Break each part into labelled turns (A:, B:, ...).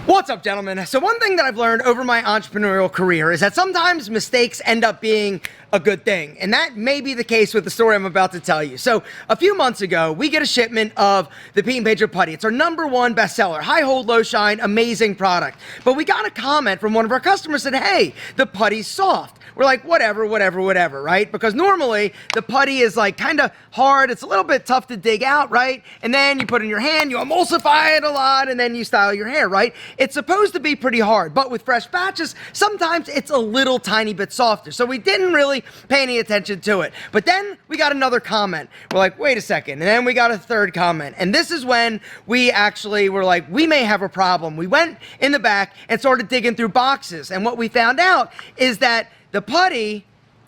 A: What's up, gentlemen? So one thing that I've learned over my entrepreneurial career is that sometimes mistakes end up being a good thing. And that may be the case with the story I'm about to tell you. So a few months ago, we get a shipment of the Pete and Pedro Putty. It's our #1 bestseller. High hold, low shine, amazing product. But we got a comment from one of our customers that, hey, the putty's soft. We're like, whatever, right? Because normally the putty is like kind of hard. It's a little bit tough to dig out, right? And then you put it in your hand, you emulsify it a lot, and then you style your hair, right? It's supposed to be pretty hard, but with fresh batches, sometimes it's a little tiny bit softer. So we didn't really pay any attention to it. But then we got another comment. We're like, wait a second. And then we got a third comment. And this is when we actually were like, we may have a problem. We went in the back and started digging through boxes. And what we found out is that the putty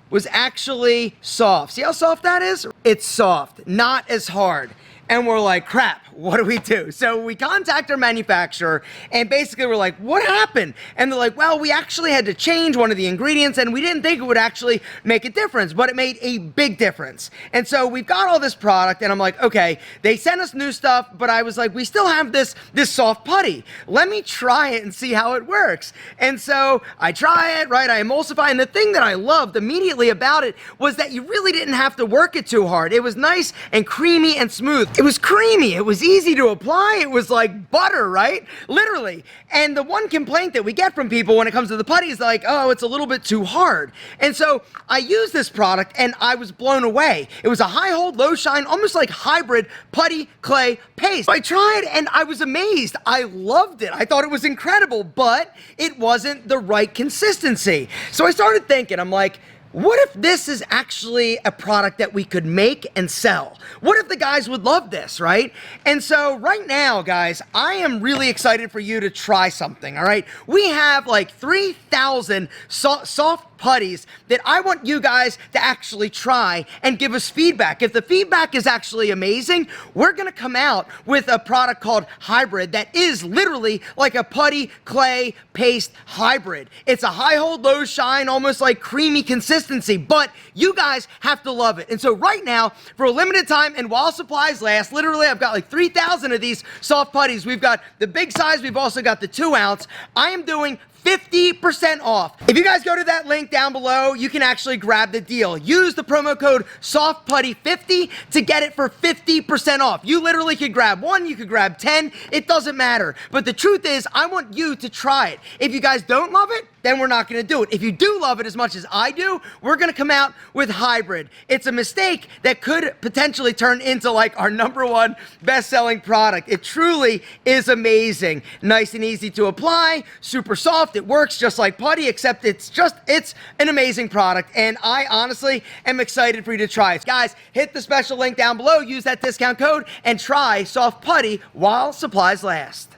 A: was actually soft. See how soft that is? It's soft, not as hard. And we're like, crap, what do we do? So we contact our manufacturer and basically we're like, what happened? And they're like, well, we actually had to change one of the ingredients and we didn't think it would actually make a difference, but it made a big difference. And so we've got all this product and I'm like, okay, they sent us new stuff, but I was like, we still have this soft putty. Let me try it and see how it works. And so I try it, right? I emulsify. And the thing that I loved immediately about it was that you really didn't have to work it too hard. It was nice and creamy and smooth. It was creamy. It was easy to apply. It was like butter, right? Literally. And the one complaint that we get from people when it comes to the putty is like, oh, it's a little bit too hard. And so I used this product and I was blown away. It was a high hold, low shine, almost like hybrid putty clay paste. I tried and I was amazed. I loved it. I thought it was incredible, but it wasn't the right consistency. So I started thinking, I'm like, what if this is actually a product that we could make and sell? What if the guys would love this, right? And so right now, guys, I am really excited for you to try something, all right? We have like 3,000 soft putties that I want you guys to actually try and give us feedback. If the feedback is actually amazing, we're gonna come out with a product called Hybrid that is literally like a putty clay paste hybrid. It's a high hold, low shine, almost like creamy consistency, but you guys have to love it. And so right now, for a limited time and while supplies last, literally I've got like 3,000 of these soft putties. We've got the big size, we've also got the 2 ounce. I am doing 50% off. If you guys go to that link down below, you can actually grab the deal. Use the promo code SOFTPUTTY50 to get it for 50% off. You literally could grab 1, you could grab 10, it doesn't matter. But the truth is, I want you to try it. If you guys don't love it, then we're not gonna do it. If you do love it as much as I do, we're gonna come out with Hybrid. It's a mistake that could potentially turn into like our #1 best-selling product. It truly is amazing. Nice and easy to apply, super soft. It works just like putty, except it's an amazing product. And I honestly am excited for you to try it. Guys, hit the special link down below, use that discount code, and try soft putty while supplies last.